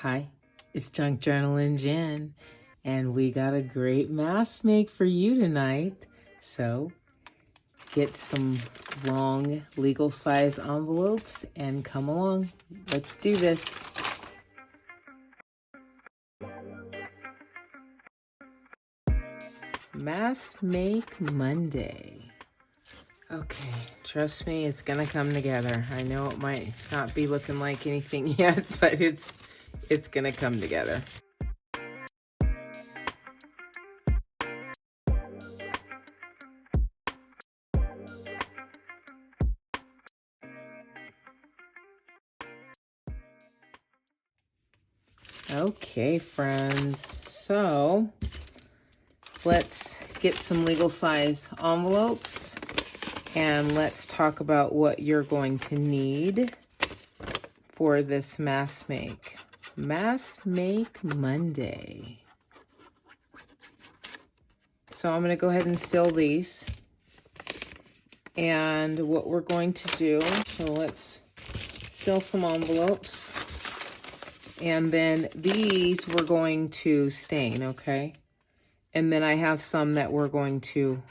Hi, it's Junk Journalin' Jen, and we got a great mask make for you tonight. So get some long legal size envelopes and come along. Let's do this. Mask Make Monday. Okay, trust me, it's gonna come together. I know it might not be looking like anything yet, but it's gonna come together. Okay, friends, so let's get some legal size envelopes and let's talk about what you're going to need for this mask make. Mask Make Monday. So I'm going to go ahead and seal these. And what we're going to do, so let's seal some envelopes. And then these we're going to stain, okay? And then I have some that we're going to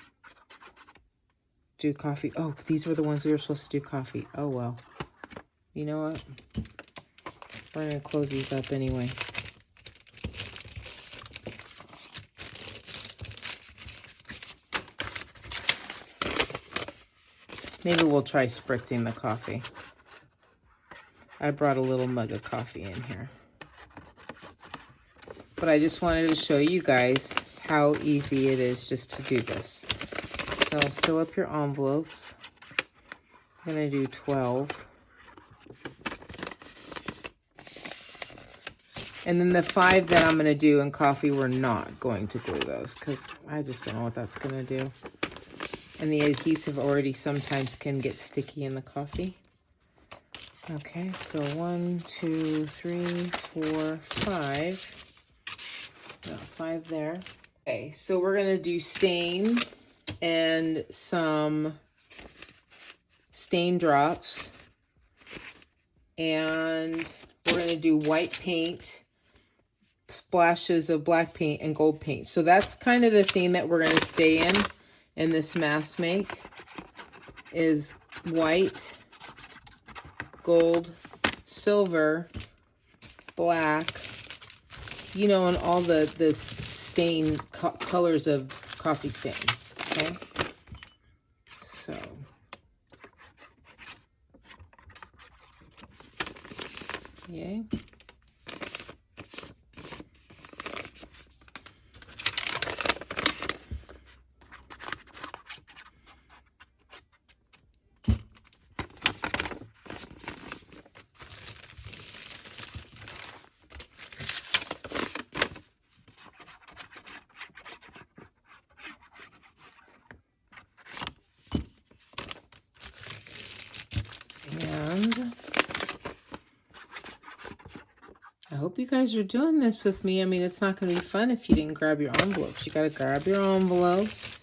do coffee. Oh, these were the ones we were supposed to do coffee. Oh, well. You know what? We're going to close these up anyway. Maybe we'll try spritzing the coffee. I brought a little mug of coffee in here. But I just wanted to show you guys how easy it is just to do this. So seal up your envelopes. I'm going to do 12. And then the 5 that I'm going to do in coffee, we're not going to glue those because I just don't know what that's going to do. And the adhesive already sometimes can get sticky in the coffee. Okay, so 1, 2, 3, 4, 5. No, 5 there. Okay, so we're going to do stain and some stain drops. And we're going to do white paint, splashes of black paint, and gold paint. So that's kind of the theme that we're going to stay in this mask make is white, gold, silver, black, you know, and all the stain colors of coffee stain, okay? So, yay. And I hope you guys are doing this with me. I mean, it's not going to be fun if you didn't grab your envelopes. You got to grab your envelopes.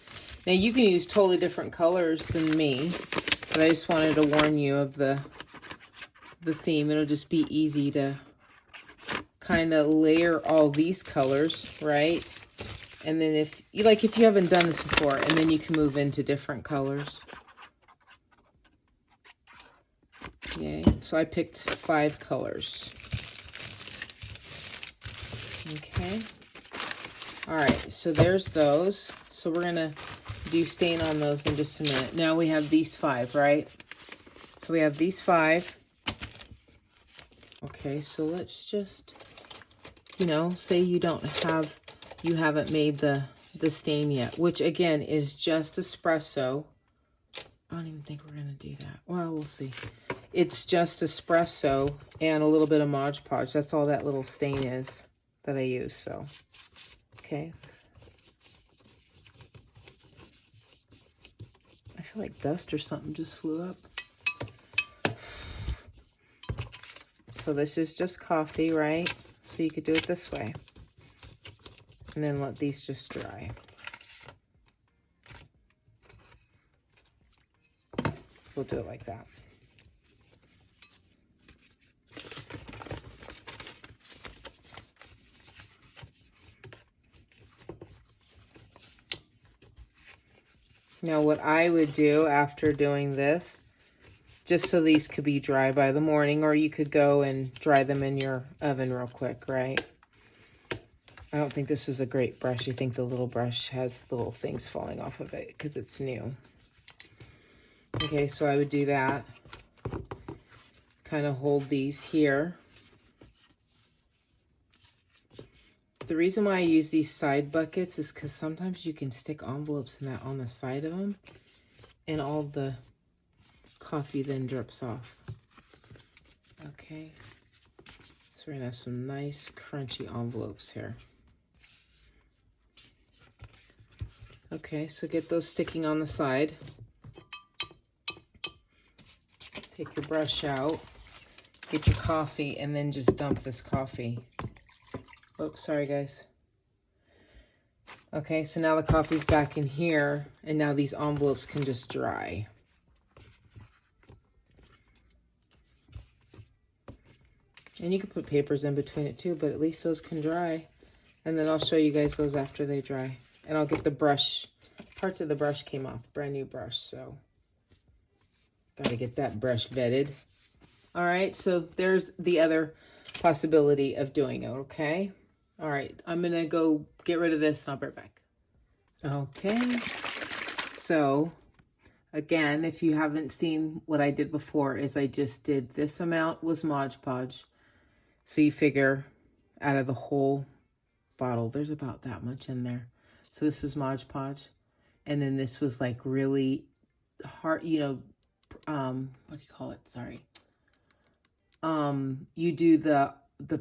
Now, you can use totally different colors than me, but I just wanted to warn you of the theme. It'll just be easy to kind of layer all these colors, right? And then if you haven't done this before, and then you can move into different colors. Yay. So I picked 5 colors. Okay. All right, so there's those. So we're going to do stain on those in just a minute. Now we have these 5, right? So we have these 5. Okay, so let's just, you know, say you haven't made the stain yet, which again is just espresso. I don't even think we're going to do that. Well, we'll see. It's just espresso and a little bit of Mod Podge. That's all that little stain is that I use, so, okay. I feel like dust or something just flew up. So this is just coffee, right? So you could do it this way. And then let these just dry. We'll do it like that. Now what I would do after doing this, just so these could be dry by the morning, or you could go and dry them in your oven real quick, right? I don't think this is a great brush. I think the little brush has little things falling off of it because it's new. Okay, so I would do that. Kind of hold these here. The reason why I use these side buckets is because sometimes you can stick envelopes in that on the side of them, and all the coffee then drips off. Okay, so we're gonna have some nice crunchy envelopes here. Okay, so get those sticking on the side. Take your brush out, get your coffee, and then just dump this coffee. Oops, sorry guys. Okay, so now the coffee's back in here, and now these envelopes can just dry. And you can put papers in between it too, but at least those can dry. And then I'll show you guys those after they dry. And I'll get the brush, parts of the brush came off, brand new brush, so gotta get that brush vetted. All right, so there's the other possibility of doing it, okay? All right, I'm gonna go get rid of this and I'll be right back. Okay, so again, if you haven't seen what I did before, is I just did this amount was Mod Podge. So you figure out of the whole bottle, there's about that much in there. So this was Mod Podge. And then this was like really hard, you know, what do you call it? Sorry. You do the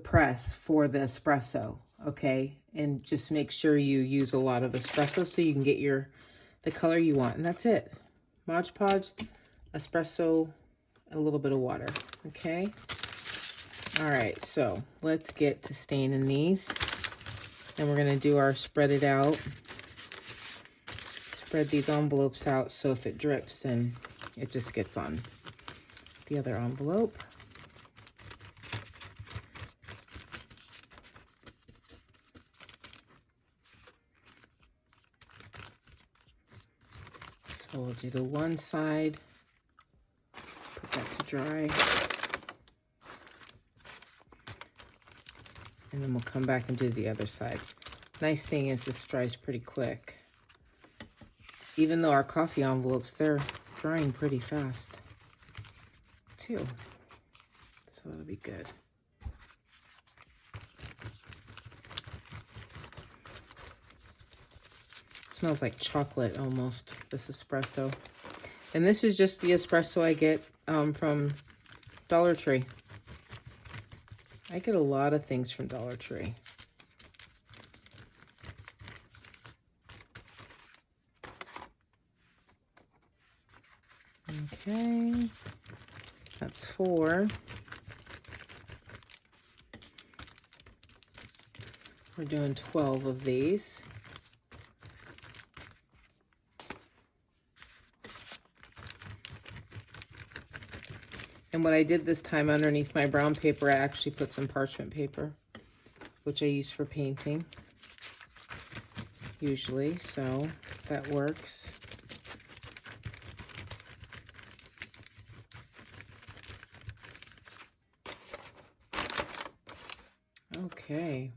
press for the espresso, okay? And just make sure you use a lot of espresso so you can get the color you want. And that's it. Mod Podge, espresso, a little bit of water, okay? All right, so let's get to staining these. And we're gonna do our spread it out. Spread these envelopes out so if it drips, then it just gets on the other envelope. So we'll do the one side, put that to dry. And then we'll come back and do the other side. Nice thing is this dries pretty quick. Even though our coffee envelopes, they're drying pretty fast too. So that'll be good. Smells like chocolate almost, this espresso. And this is just the espresso I get from Dollar Tree. I get a lot of things from Dollar Tree. Okay, that's 4. We're doing 12 of these. And what I did this time underneath my brown paper, I actually put some parchment paper, which I use for painting usually, so that works. Okay.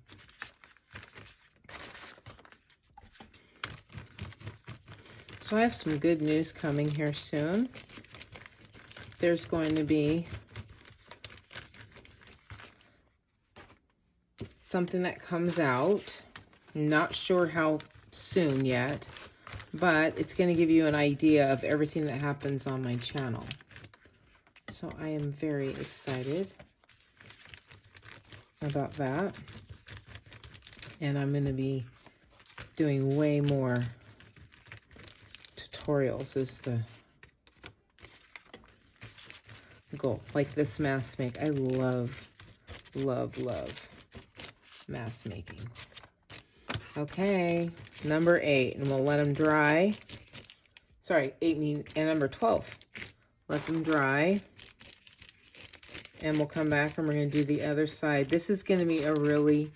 So I have some good news coming here soon. There's going to be something that comes out. Not sure how soon yet, but it's going to give you an idea of everything that happens on my channel. So I am very excited about that. And I'm going to be doing way more tutorials is the goal. Like this mask make. I love, love, love mask making. Okay, number 8, and we'll let them dry. Sorry, 8 and number 12. Let them dry. And we'll come back and we're going to do the other side. This is going to be a really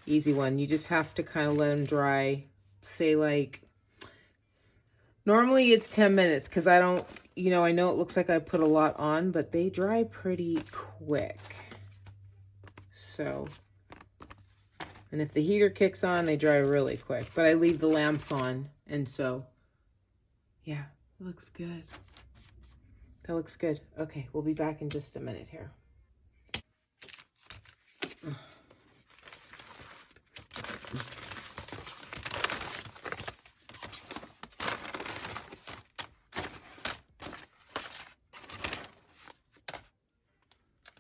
easy one. You just have to kind of let them dry. Say like, Normally it's 10 minutes because I don't, you know, I know it looks like I put a lot on, but they dry pretty quick. So, and if the heater kicks on, they dry really quick. But I leave the lamps on, and so, yeah, it looks good. That looks good. Okay, we'll be back in just a minute here.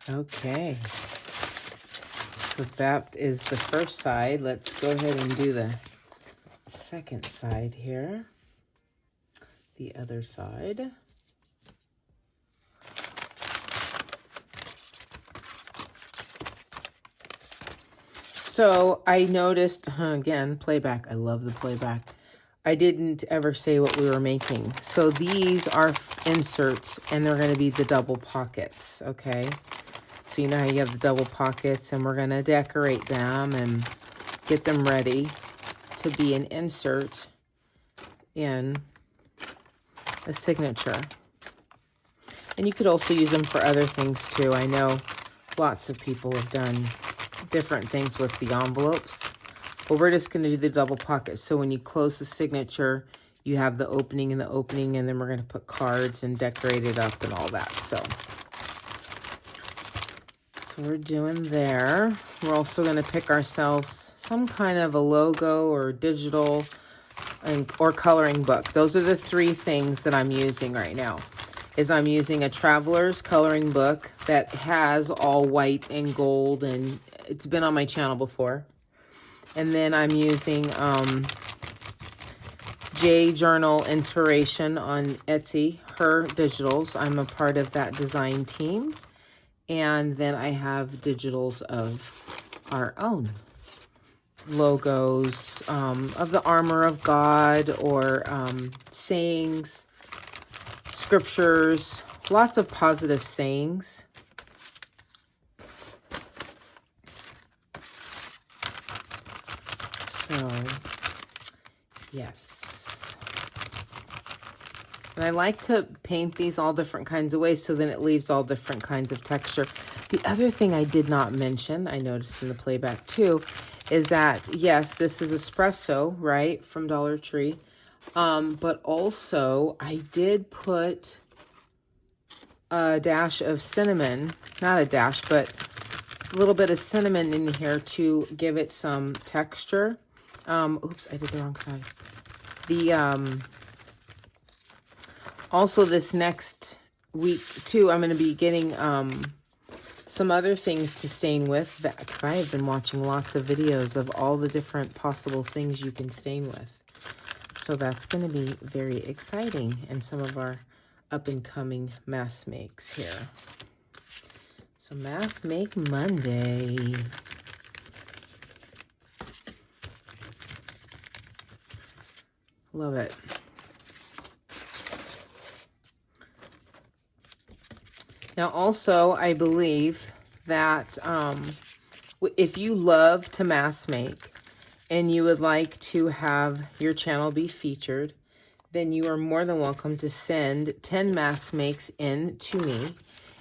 Okay, so that is the first side. Let's go ahead and do the second side here. The other side. So I noticed, again, playback. I love the playback. I didn't ever say what we were making. So these are inserts, and they're going to be the double pockets, okay? So you know how you have the double pockets, and we're going to decorate them and get them ready to be an insert in a signature. And you could also use them for other things too. I know lots of people have done different things with the envelopes, but we're just going to do the double pocket. So when you close the signature, you have the opening and the opening, and then we're going to put cards and decorate it up and all that. So that's what we're doing there. We're also going to pick ourselves some kind of a logo or digital or coloring book. Those are the three things that I'm using right now. I'm using a traveler's coloring book that has all white and gold, and it's been on my channel before. And then I'm using J Journal Inspiration on Etsy, her digitals. I'm a part of that design team. And then I have digitals of our own logos of the armor of God, or sayings, scriptures, lots of positive sayings. So, yes. And I like to paint these all different kinds of ways, so then it leaves all different kinds of texture. The other thing I did not mention, I noticed in the playback too, is that, yes, this is espresso, right, from Dollar Tree. But also I did put a dash of cinnamon, not a dash, but a little bit of cinnamon in here to give it some texture. Oops, I did the wrong side. Also this next week too, I'm going to be getting, some other things to stain with, because I have been watching lots of videos of all the different possible things you can stain with. So that's going to be very exciting in some of our up-and-coming mass makes here. So Mass Make Monday. Love it. Now also, I believe that if you love to mass make and you would like to have your channel be featured, then you are more than welcome to send 10 mass makes in to me,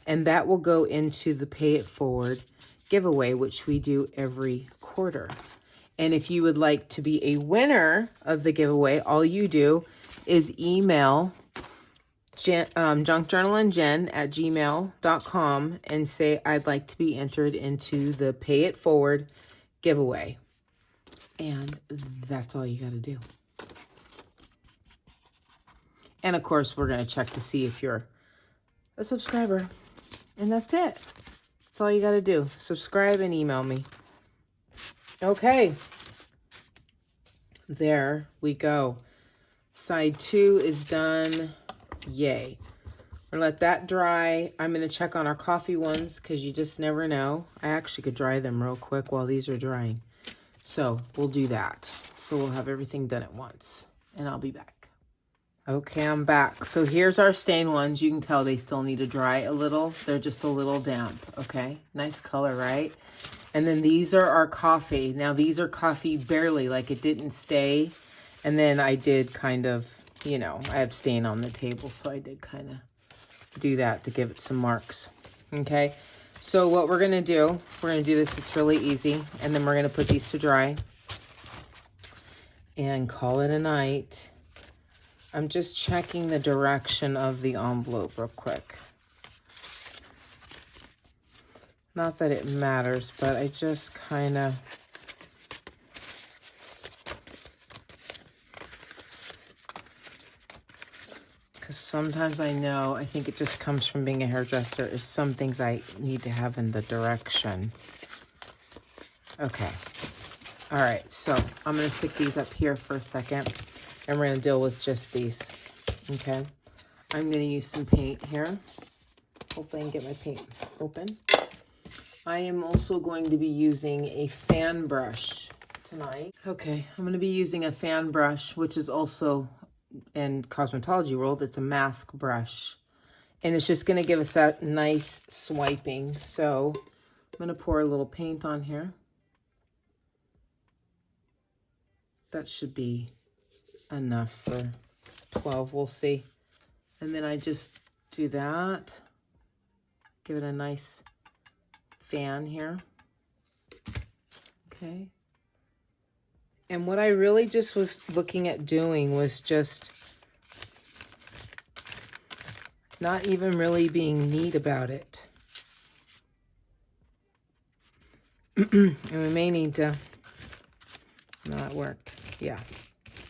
and that will go into the Pay It Forward giveaway, which we do every quarter. And if you would like to be a winner of the giveaway, all you do is email junkjournalandjen@gmail.com and say, I'd like to be entered into the Pay It Forward giveaway. And that's all you got to do. And of course, we're going to check to see if you're a subscriber. And that's it. That's all you got to do. Subscribe and email me. Okay. There we go. Side 2 is done. Yay. We're gonna let that dry. I'm going to check on our coffee ones because you just never know. I actually could dry them real quick while these are drying. So we'll do that. So we'll have everything done at once. And I'll be back. Okay, I'm back. So here's our stain ones. You can tell they still need to dry a little. They're just a little damp, okay? Nice color, right? And then these are our coffee. Now these are coffee barely, like it didn't stay. And then I did kind of you know, I have stain on the table, so I did kind of do that to give it some marks. Okay, so what we're going to do, we're going to do this, it's really easy, and then we're going to put these to dry and call it a night. I'm just checking the direction of the envelope real quick. Not that it matters, but I just kind of... because sometimes I think it just comes from being a hairdresser, is some things I need to have in the direction. Okay. All right, so I'm going to stick these up here for a second, and we're going to deal with just these. Okay. I'm going to use some paint here. Hopefully I can get my paint open. I am also going to be using a fan brush tonight. Okay, I'm going to be using a fan brush, which is also in cosmetology world, it's a mask brush. And it's just going to give us that nice swiping. So I'm going to pour a little paint on here. That should be enough for 12, we'll see. And then I just do that. Give it a nice fan here. Okay. And what I really just was looking at doing was just not even really being neat about it. And we may need to... no, it worked. Yeah,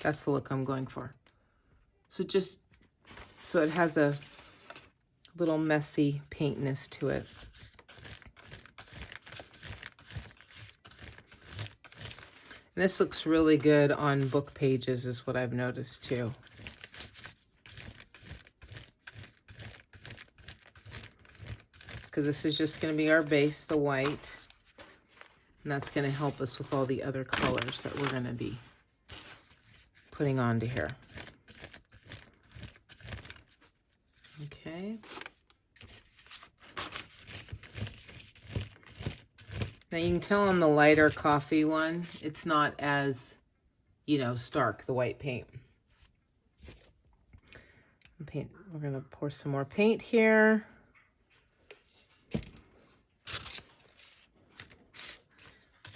that's the look I'm going for. So just so it has a little messy paintness to it. And this looks really good on book pages is what I've noticed too. Because this is just going to be our base, the white. And that's going to help us with all the other colors that we're going to be putting onto here. Okay. Now you can tell on the lighter coffee one, it's not as, you know, stark, the white paint. We're going to pour some more paint here.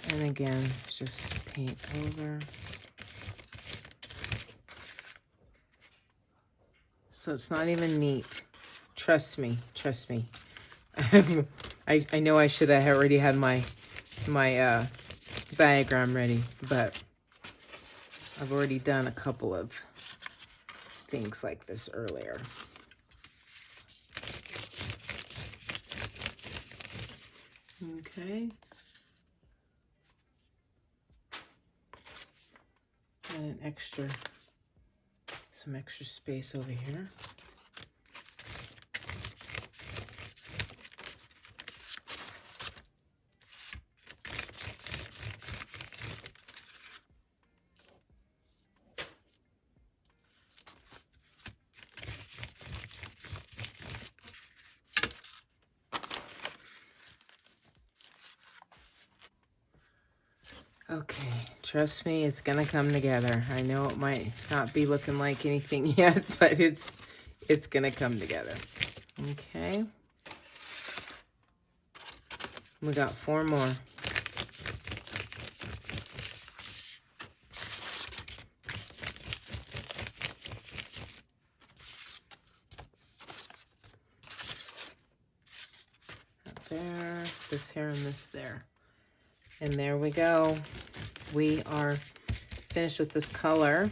And again, just paint over. So it's not even neat. Trust me, trust me. I know I should have already had my diagram ready, but I've already done a couple of things like this earlier. Okay. And some extra space over here. Okay, trust me, it's gonna come together. I know it might not be looking like anything yet, but it's gonna come together. Okay. We got 4 more. Up there, this here and this there. And there we go. We are finished with this color.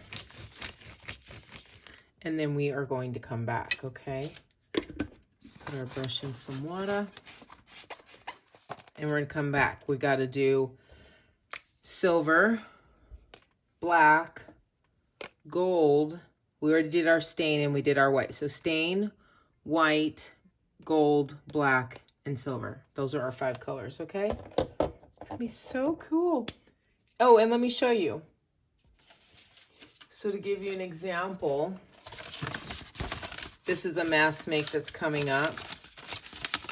And then we are going to come back, okay? Put our brush in some water. And we're going to come back. We got to do silver, black, gold. We already did our stain and we did our white. So stain, white, gold, black, and silver. Those are our 5 colors, okay? It's gonna be so cool. Oh, and let me show you. So to give you an example, this is a mask make that's coming up,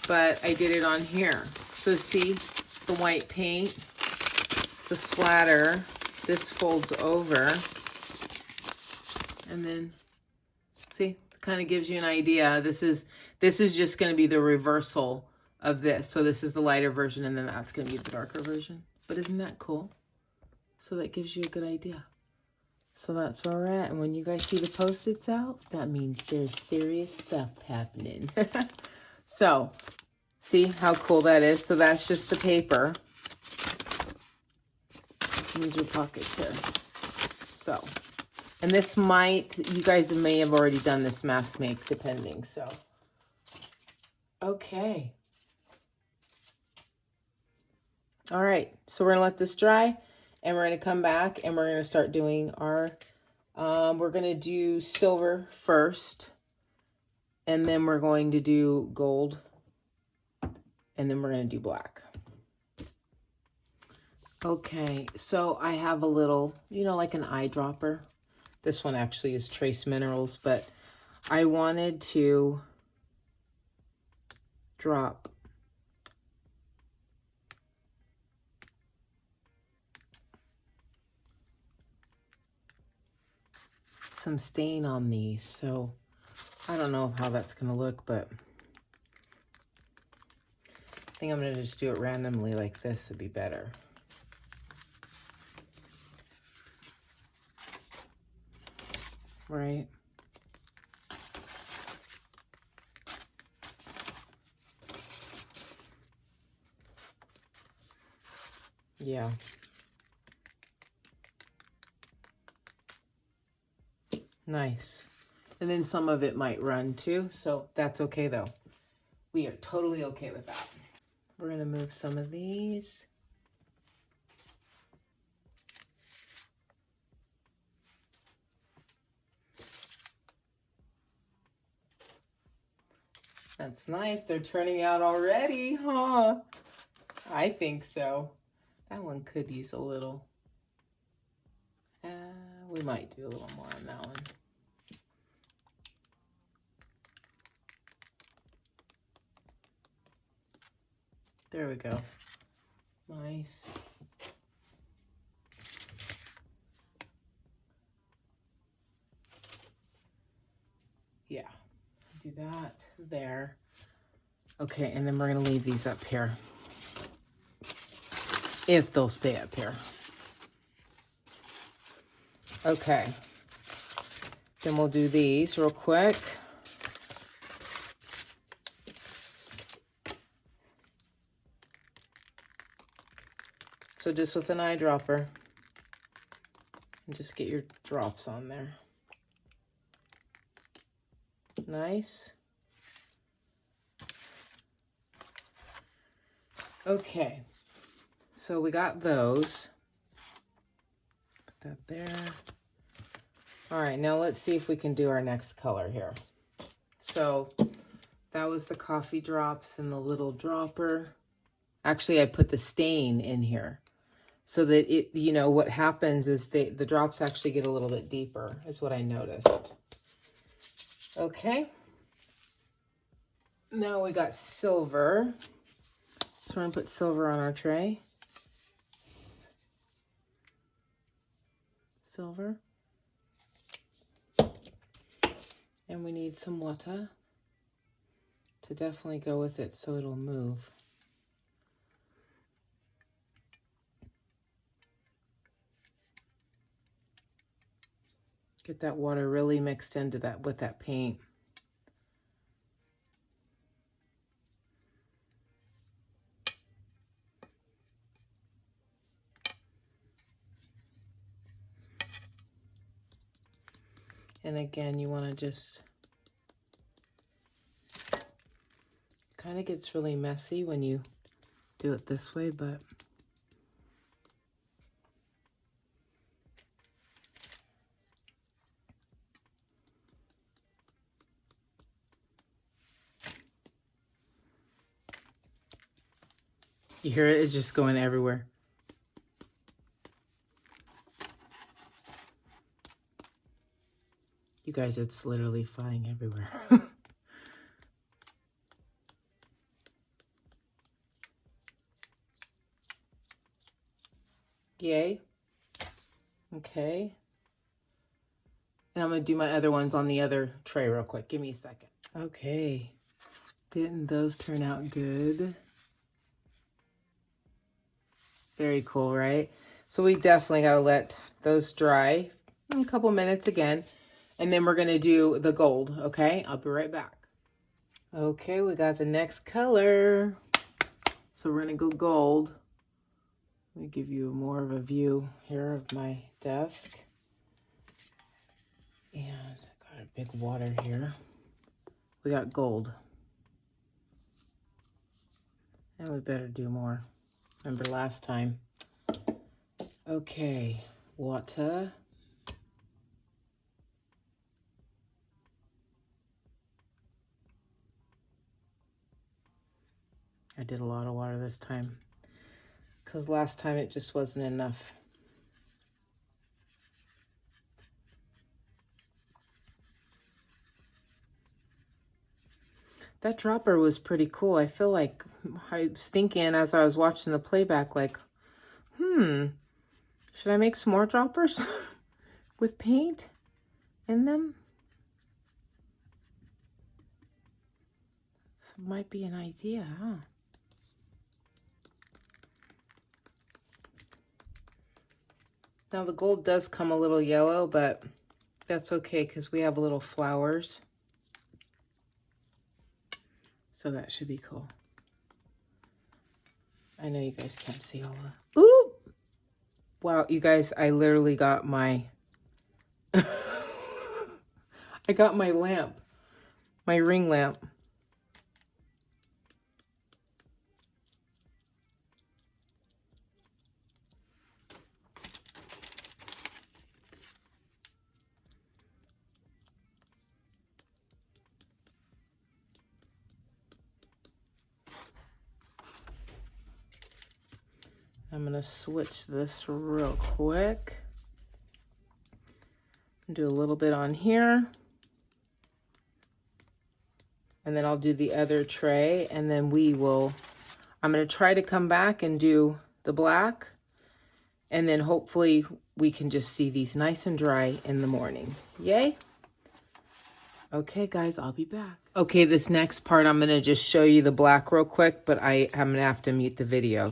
but I did it on here. So see the white paint, the splatter, this folds over, and then See, it kind of gives you an idea. This is just going to be the reversal of this. So this is the lighter version, and then that's going to be the darker version. But isn't that cool? So that gives you a good idea. So that's where we're at. And when you guys see the Post-its out, that means there's serious stuff happening. So, see how cool that is? So that's just the paper. These are pockets here. So, and this might, you guys may have already done this mask make, depending. So, okay. All right. So we're going to let this dry. And we're going to come back and we're going to start doing our, we're going to do silver first. And then we're going to do gold. And then we're going to do black. Okay, so I have a little, you know, like an eyedropper. This one actually is Trace Minerals, but I wanted to drop some stain on these. So I don't know how that's going to look, but I think I'm going to just do it randomly like this would be better. Right? Yeah. Nice. And then some of it might run too, so that's okay though. We are totally okay with that. We're going to move some of these. That's nice. They're turning out already, huh? I think so. That one could use a little. We might do a little more on that one. There we go. Nice. Yeah, do that there. Okay, and then we're gonna leave these up here. If they'll stay up here. Okay. Then we'll do these real quick. So just with an eyedropper. And just get your drops on there. Nice. Okay. So we got those. Put that there. All right, now let's see if we can do our next color here. So that was the coffee drops and the little dropper. Actually, I put the stain in here so that it, you know, what happens is the drops actually get a little bit deeper, is what I noticed. Okay. Now we got silver. So we're gonna put silver on our tray. Silver. And we need some water to definitely go with it so it'll move. Get that water really mixed into that with that paint. And again, you want to just, kind of gets really messy when you do it this way, but you hear it? It's just going everywhere. You guys, it's literally flying everywhere. Yay. Okay. And I'm going to do my other ones on the other tray real quick. Give me a second. Okay. Didn't those turn out good? Very cool, right? So we definitely got to let those dry a couple minutes again. And then we're going to do the gold, okay? I'll be right back. Okay, we got the next color. So we're going to go gold. Let me give you more of a view here of my desk. And I got a big water here. We got gold. And we better do more. Remember last time. Okay, water. I did a lot of water this time because last time it just wasn't enough. That dropper was pretty cool. I feel like I was thinking as I was watching the playback, like, should I make some more droppers with paint in them? This might be an idea, huh? Now the gold does come a little yellow, but that's okay because we have little flowers. So that should be cool. I know you guys can't see all the... Ooh! Wow, you guys, I literally got my... I got my lamp. My ring lamp. I'm going to switch this real quick. Do a little bit on here. And then I'll do the other tray. And then I'm going to try to come back and do the black. And then hopefully we can just see these nice and dry in the morning. Yay! Okay, guys, I'll be back. Okay, this next part, I'm going to just show you the black real quick, but I'm going to have to mute the video.